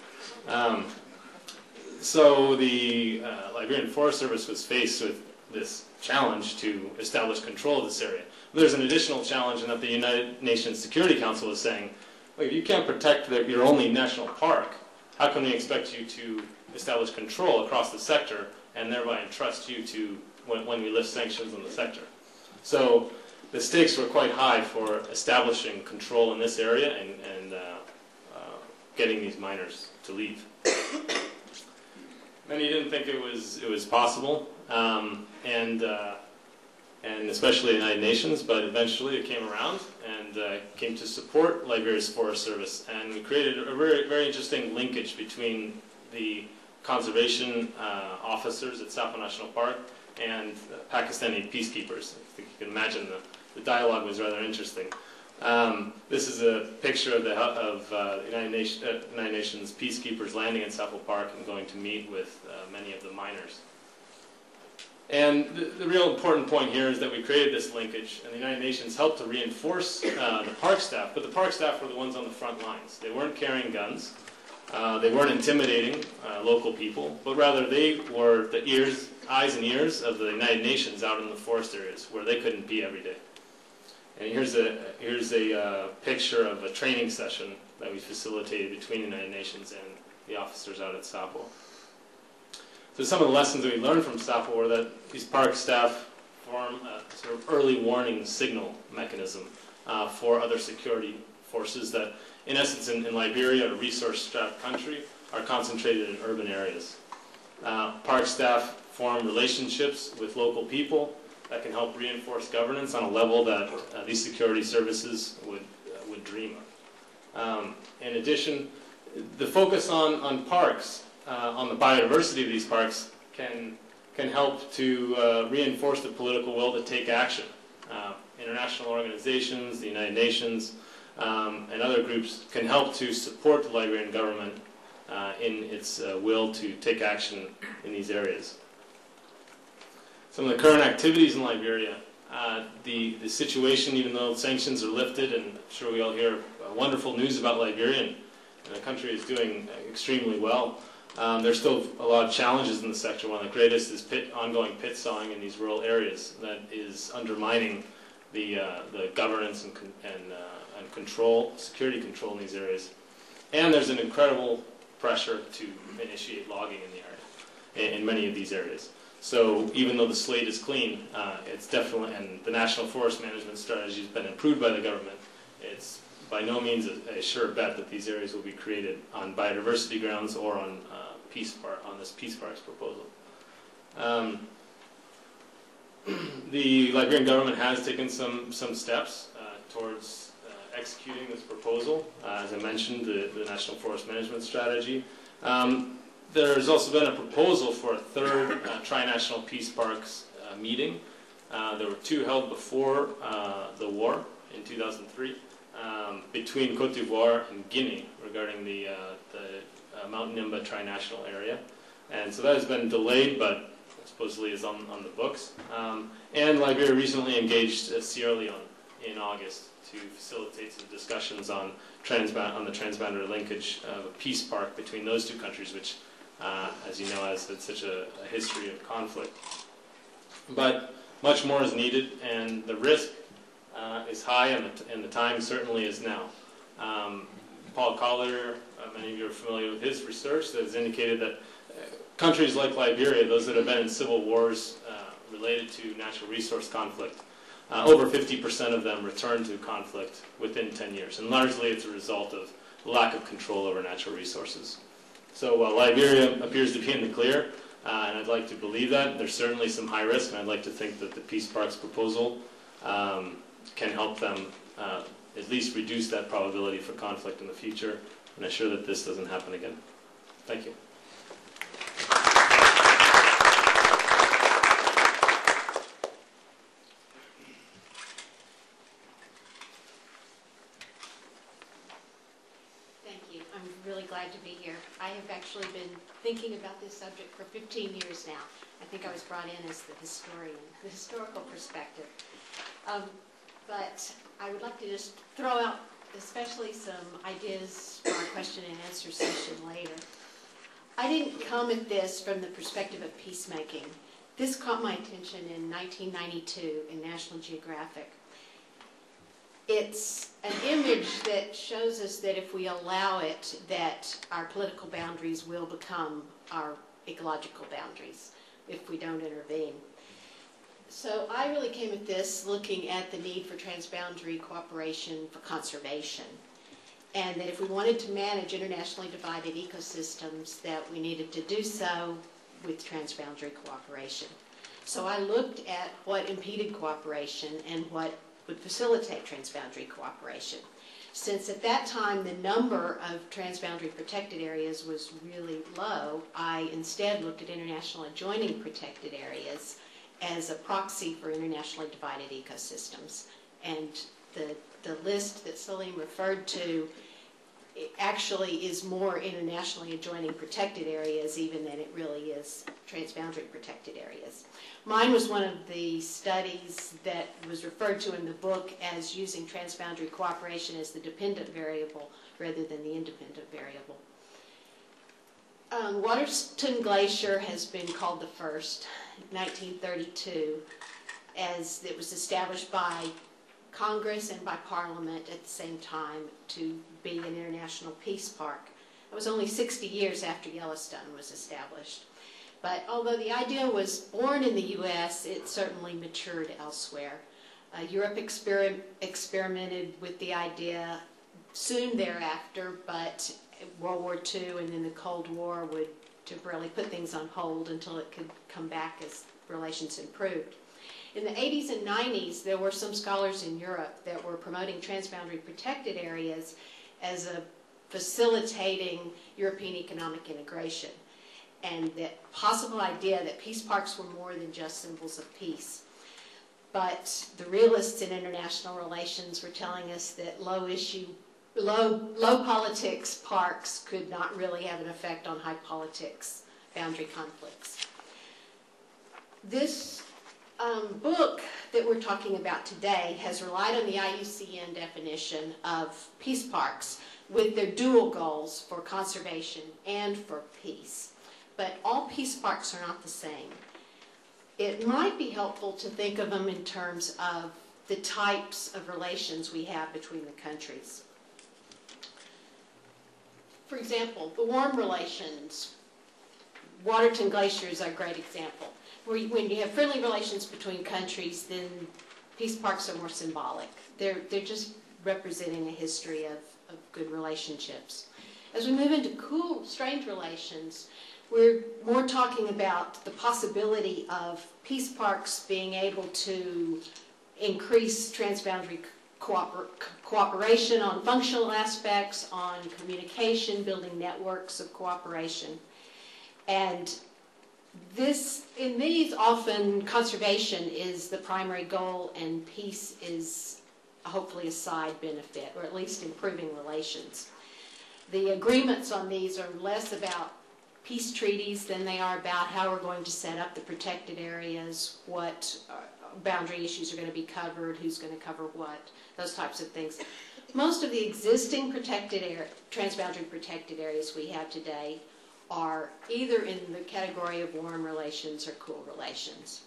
So the Liberian Forest Service was faced with this challenge to establish control of this area. There's an additional challenge in that the United Nations Security Council is saying, well, if you can't protect your only national park, how can we expect you to establish control across the sector and thereby entrust you to when we lift sanctions on the sector? So the stakes were quite high for establishing control in this area and getting these miners to leave. Many didn't think it was possible, and especially the United Nations, but eventually it came around and came to support Liberia's Forest Service, and we created a very, very interesting linkage between the conservation officers at Sapo National Park and Pakistani peacekeepers. I think you can imagine the dialogue was rather interesting. This is a picture of the United Nations peacekeepers landing in Sapo Park and going to meet with many of the miners. And the real important point here is that we created this linkage, and the United Nations helped to reinforce the park staff, but the park staff were the ones on the front lines. They weren't carrying guns. They weren't intimidating local people, but rather they were the eyes and ears of the United Nations out in the forest areas where they couldn't be every day. And here's a picture of a training session that we facilitated between the United Nations and the officers out at Sapo. So some of the lessons that we learned from Sapo were that these park staff form a sort of early warning signal mechanism for other security forces that, in essence, in Liberia, a resource-strapped country, are concentrated in urban areas. Park staff form relationships with local people that can help reinforce governance on a level that these security services would dream of. In addition, the focus on parks, on the biodiversity of these parks, can help to reinforce the political will to take action. International organizations, the United Nations, and other groups can help to support the Liberian government in its will to take action in these areas. Some of the current activities in Liberia, the situation, even though sanctions are lifted, and I'm sure we all hear wonderful news about Liberia, and the country is doing extremely well. There's still a lot of challenges in the sector. One of the greatest is ongoing pit sawing in these rural areas that is undermining the governance and control, security control in these areas. And there's an incredible pressure to initiate logging in the area, in many of these areas. So even though the slate is clean, it's definitely, and the national forest management strategy has been improved by the government, it's by no means a sure bet that these areas will be created on biodiversity grounds or on this Peace Parks proposal. The Liberian government has taken some steps towards executing this proposal. As I mentioned, the National Forest Management Strategy. There's also been a proposal for a third tri-national Peace Parks meeting. There were two held before the war in 2003 between Cote d'Ivoire and Guinea regarding the Mount Nimba tri-national area. And so that has been delayed, but supposedly is on the books. And Liberia recently engaged Sierra Leone in August to facilitate some discussions on the transboundary linkage of a peace park between those two countries, which, as you know, has had such a history of conflict. But much more is needed, and the risk is high, and the time certainly is now. Paul Collier, many of you are familiar with his research, that has indicated that countries like Liberia, those that have been in civil wars related to natural resource conflict, over 50% of them return to conflict within 10 years. And largely it's a result of lack of control over natural resources. So while Liberia appears to be in the clear, And I'd like to believe that. There's certainly some high risk, and I'd like to think that the peace parks proposal can help them at least reduce that probability for conflict in the future and assure that this doesn't happen again. Thank you. Thank you. I'm really glad to be here. I have actually been thinking about this subject for 15 years now. I think I was brought in as the historian, the historical perspective. But I would like to just throw out especially some ideas for our question and answer session later. I didn't come at this from the perspective of peacemaking. This caught my attention in 1992 in National Geographic. It's an image that shows us that if we allow it, that our political boundaries will become our ecological boundaries if we don't intervene. So I really came at this looking at the need for transboundary cooperation for conservation, and that if we wanted to manage internationally divided ecosystems, that we needed to do so with transboundary cooperation. So I looked at what impeded cooperation and what would facilitate transboundary cooperation. Since at that time the number of transboundary protected areas was really low, I instead looked at international adjoining protected areas as a proxy for internationally divided ecosystems. And the list that Saleem referred to actually is more internationally adjoining protected areas even than it really is transboundary protected areas. Mine was one of the studies that was referred to in the book as using transboundary cooperation as the dependent variable rather than the independent variable. Waterton Glacier has been called the first, 1932, as it was established by Congress and by Parliament at the same time to be an international peace park. It was only 60 years after Yellowstone was established. But although the idea was born in the U.S., it certainly matured elsewhere. Europe experimented with the idea soon thereafter, but World War II and then the Cold War would temporarily put things on hold until it could come back as relations improved. In the 80s and 90s, there were some scholars in Europe that were promoting transboundary protected areas as a facilitating European economic integration, and that possible idea that peace parks were more than just symbols of peace. But the realists in international relations were telling us that low politics parks could not really have an effect on high politics boundary conflicts. This book that we're talking about today has relied on the IUCN definition of peace parks with their dual goals for conservation and for peace. But all peace parks are not the same. It might be helpful to think of them in terms of the types of relations we have between the countries. For example, the warm relations. Waterton Glacier is a great example. When you have friendly relations between countries, then peace parks are more symbolic. They're just representing a history of good relationships. As we move into cool, strange relations, we're more talking about the possibility of peace parks being able to increase transboundary cooperation on functional aspects, on communication, building networks of cooperation. And in these, often conservation is the primary goal and peace is hopefully a side benefit, or at least improving relations. The agreements on these are less about peace treaties than they are about how we're going to set up the protected areas, what boundary issues are going to be covered, who's going to cover what, those types of things. Most of the existing transboundary protected areas we have today are either in the category of warm relations or cool relations.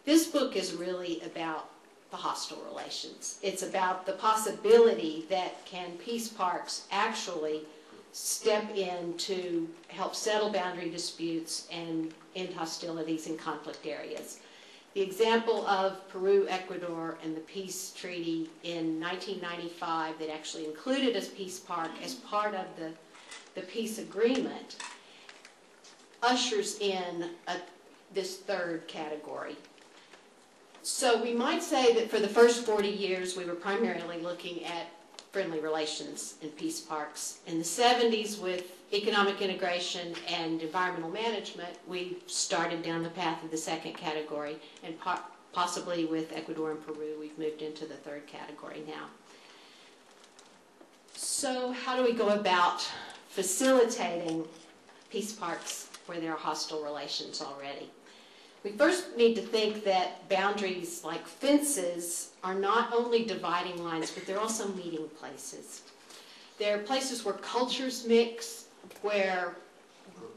This book is really about the hostile relations. It's about the possibility that can peace parks actually step in to help settle boundary disputes and end hostilities in conflict areas. The example of Peru, Ecuador, and the peace treaty in 1995 that actually included a peace park as part of the peace agreement ushers in this third category. So we might say that for the first 40 years, we were primarily looking at friendly relations in peace parks. In the 70s, with economic integration and environmental management, we started down the path of the second category, and possibly with Ecuador and Peru, we've moved into the third category now. So how do we go about facilitating peace parks where there are hostile relations already? We first need to think that boundaries like fences are not only dividing lines, but they're also meeting places. They're places where cultures mix, where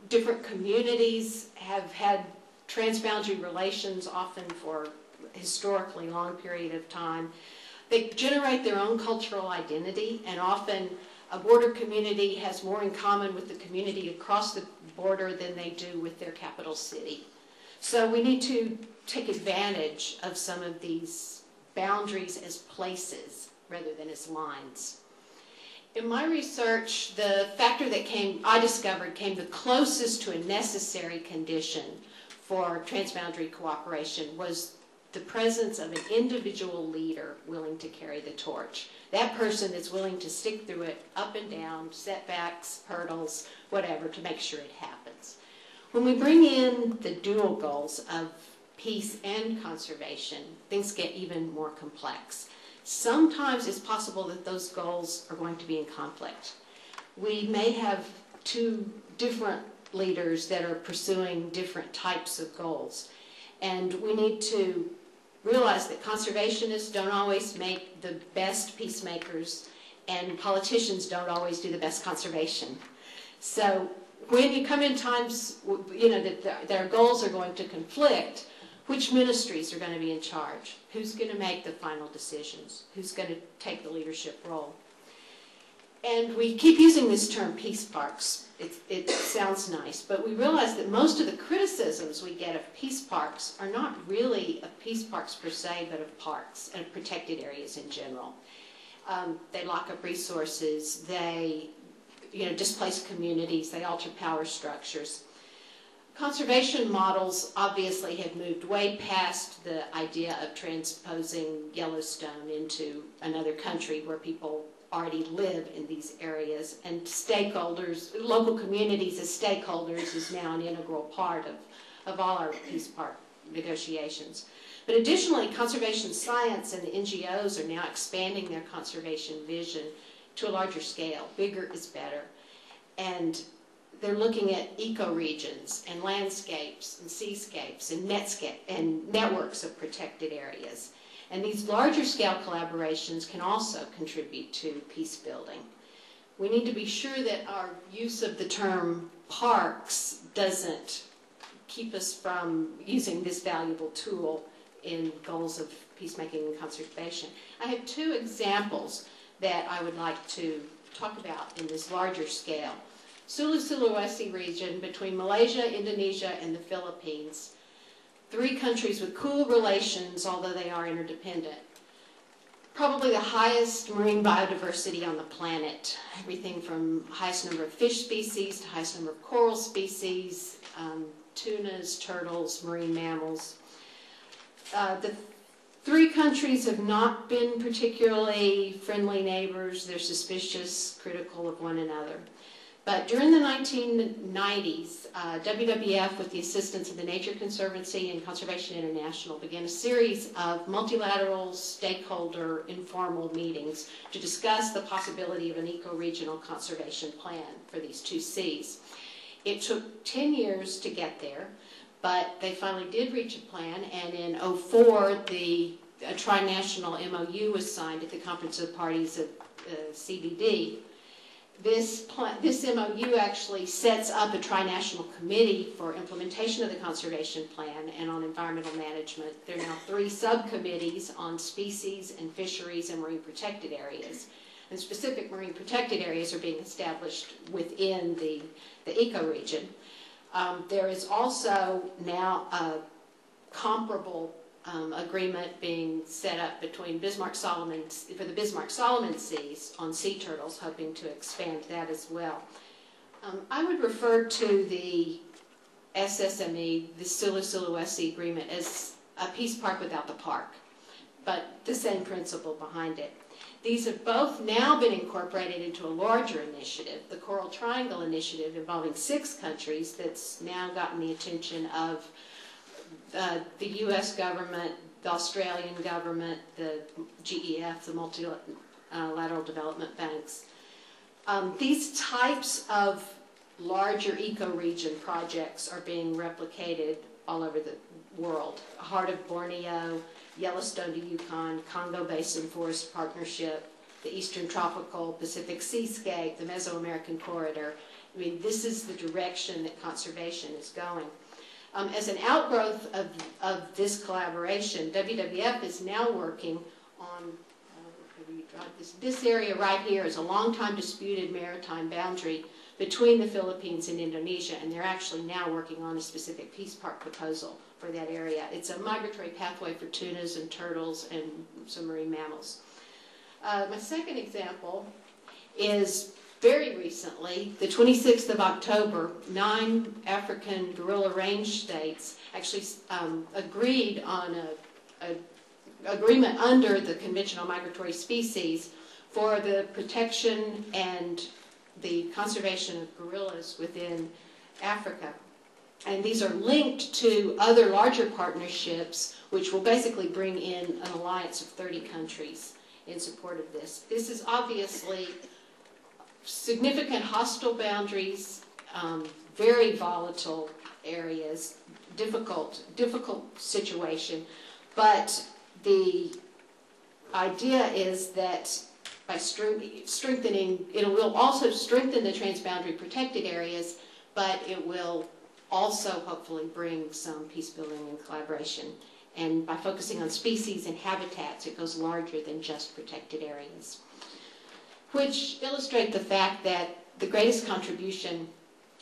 different communities have had transboundary relations, often for a historically long period of time. They generate their own cultural identity, and often a border community has more in common with the community across the border than they do with their capital city. So we need to take advantage of some of these boundaries as places rather than as lines. In my research, the factor that I discovered came the closest to a necessary condition for transboundary cooperation was the presence of an individual leader willing to carry the torch. That person that's willing to stick through it up and down, setbacks, hurdles, whatever, to make sure it happens. When we bring in the dual goals of peace and conservation, things get even more complex. Sometimes it's possible that those goals are going to be in conflict. We may have two different leaders that are pursuing different types of goals. And we need to realize that conservationists don't always make the best peacemakers, and politicians don't always do the best conservation. So when you come in times, that their goals are going to conflict, which ministries are going to be in charge? Who's going to make the final decisions? Who's going to take the leadership role? And we keep using this term peace parks. It sounds nice, but we realize that most of the criticisms we get of peace parks are not really of peace parks per se, but of parks and of protected areas in general. They lock up resources, they displace communities, they alter power structures. Conservation models obviously have moved way past the idea of transposing Yellowstone into another country where people already live in these areas, and stakeholders, local communities as stakeholders is now an integral part of all our peace park negotiations. But additionally, conservation science and the NGOs are now expanding their conservation vision to a larger scale. Bigger is better. And they're looking at ecoregions and landscapes and seascapes and networks of protected areas. And these larger scale collaborations can also contribute to peace building. We need to be sure that our use of the term parks doesn't keep us from using this valuable tool in goals of peacemaking and conservation. I have two examples that I would like to talk about in this larger scale. Sulu-Sulawesi region between Malaysia, Indonesia, and the Philippines. 3 countries with cool relations, although they are interdependent. Probably the highest marine biodiversity on the planet. Everything from highest number of fish species to highest number of coral species, tunas, turtles, marine mammals. The 3 countries have not been particularly friendly neighbors. They're suspicious, critical of one another. But during the 1990s, WWF, with the assistance of the Nature Conservancy and Conservation International, began a series of multilateral stakeholder informal meetings to discuss the possibility of an eco-regional conservation plan for these 2 seas. It took 10 years to get there, but they finally did reach a plan, and in 2004, a tri-national MOU was signed at the Conference of Parties of CBD. This MOU actually sets up a tri-national committee for implementation of the conservation plan and on environmental management. There are now 3 subcommittees on species and fisheries and marine protected areas. And specific marine protected areas are being established within the ecoregion. There is also now a comparable agreement being set up between for the Bismarck-Solomon Seas on sea turtles, hoping to expand that as well. I would refer to the SSME, the Sulu-Sulawesi Agreement, as a peace park without the park, but the same principle behind it. These have both now been incorporated into a larger initiative, the Coral Triangle Initiative, involving 6 countries that's now gotten the attention of the U.S. government, the Australian government, the GEF, the Multilateral Development Banks. These types of larger eco-region projects are being replicated all over the world. Heart of Borneo, Yellowstone to Yukon, Congo Basin Forest Partnership, the Eastern Tropical Pacific Seascape, the Mesoamerican Corridor. I mean, this is the direction that conservation is going. As an outgrowth of this collaboration, WWF is now working on, this area right here is a long-time disputed maritime boundary between the Philippines and Indonesia, and they're actually now working on a specific peace park proposal for that area. It's a migratory pathway for tunas and turtles and some marine mammals. My second example is very recently, the 26th of October, 9 African gorilla range states actually agreed on an agreement under the Convention on Migratory Species for the protection and the conservation of gorillas within Africa. And these are linked to other larger partnerships, which will basically bring in an alliance of 30 countries in support of this. This is obviously significant hostile boundaries, very volatile areas, difficult situation, but the idea is that by strengthening, it will also strengthen the transboundary protected areas, but it will also hopefully bring some peace building and collaboration. And by focusing on species and habitats, it goes larger than just protected areas, which illustrate the fact that the greatest contribution,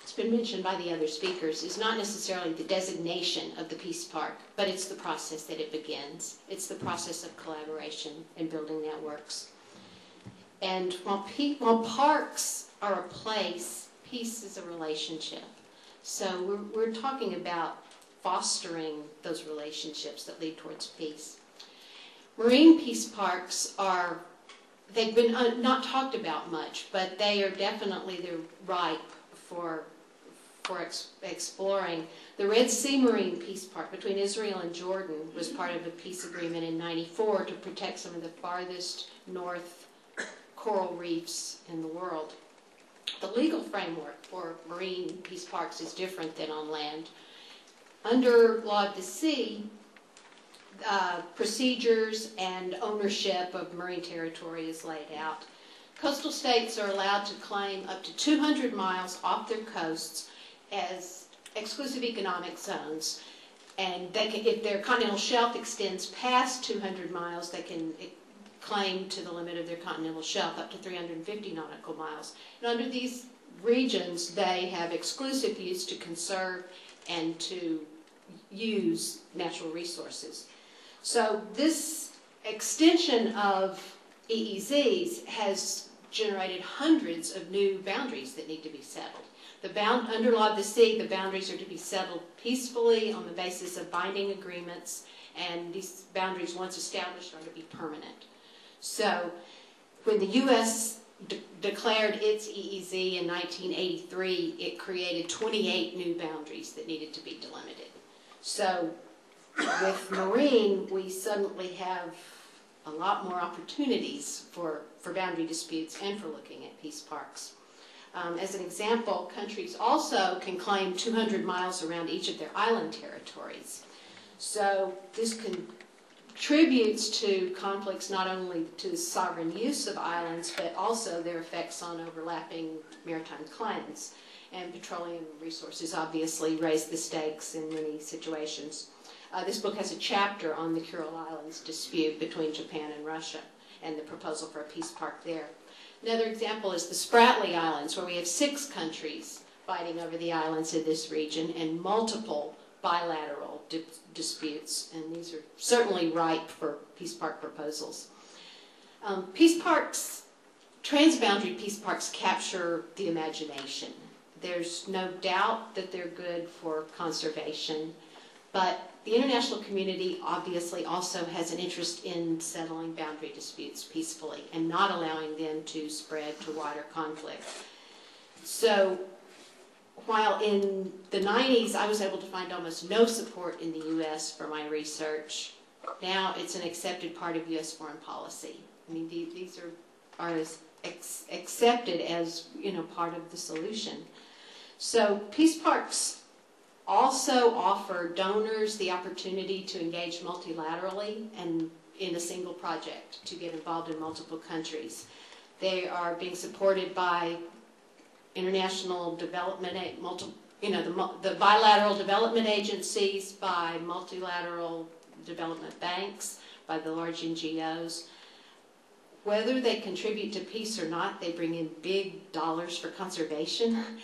it's been mentioned by the other speakers, is not necessarily the designation of the peace park, but it's the process that it begins. It's the process of collaboration and building networks. And while parks are a place, peace is a relationship. So we're talking about fostering those relationships that lead towards peace. Marine peace parks are, they've been not talked about much, but they are definitely, they're ripe for exploring. The Red Sea Marine Peace Park between Israel and Jordan was part of a peace agreement in '94 to protect some of the farthest north coral reefs in the world. The legal framework for marine peace parks is different than on land. Under law of the sea, procedures and ownership of marine territory is laid out. Coastal states are allowed to claim up to 200 miles off their coasts as exclusive economic zones. And they can, if their continental shelf extends past 200 miles, they can claim to the limit of their continental shelf up to 350 nautical miles. And under these regions, they have exclusive use to conserve and to use natural resources. So this extension of EEZs has generated hundreds of new boundaries that need to be settled. Under law of the sea, the boundaries are to be settled peacefully on the basis of binding agreements, and these boundaries, once established, are to be permanent. So when the U.S. declared its EEZ in 1983, it created 28 new boundaries that needed to be delimited. So with marine, we suddenly have a lot more opportunities for boundary disputes and for looking at peace parks. As an example, countries also can claim 200 miles around each of their island territories. So this contributes to conflicts not only to sovereign use of islands, but also their effects on overlapping maritime claims. And petroleum resources obviously raise the stakes in many situations. This book has a chapter on the Kuril Islands dispute between Japan and Russia and the proposal for a peace park there. Another example is the Spratly Islands, where we have 6 countries fighting over the islands in this region and multiple bilateral disputes, and these are certainly ripe for peace park proposals. Peace parks, transboundary peace parks capture the imagination. There's no doubt that they're good for conservation, but the international community obviously also has an interest in settling boundary disputes peacefully and not allowing them to spread to wider conflict. So while in the 90s I was able to find almost no support in the U.S. for my research, now it's an accepted part of U.S. foreign policy. I mean, these are as accepted as, you know, part of the solution. So peace parks also offer donors the opportunity to engage multilaterally and in a single project, to get involved in multiple countries. They are being supported by international development, the bilateral development agencies, by multilateral development banks, by the large NGOs. Whether they contribute to peace or not, they bring in big dollars for conservation.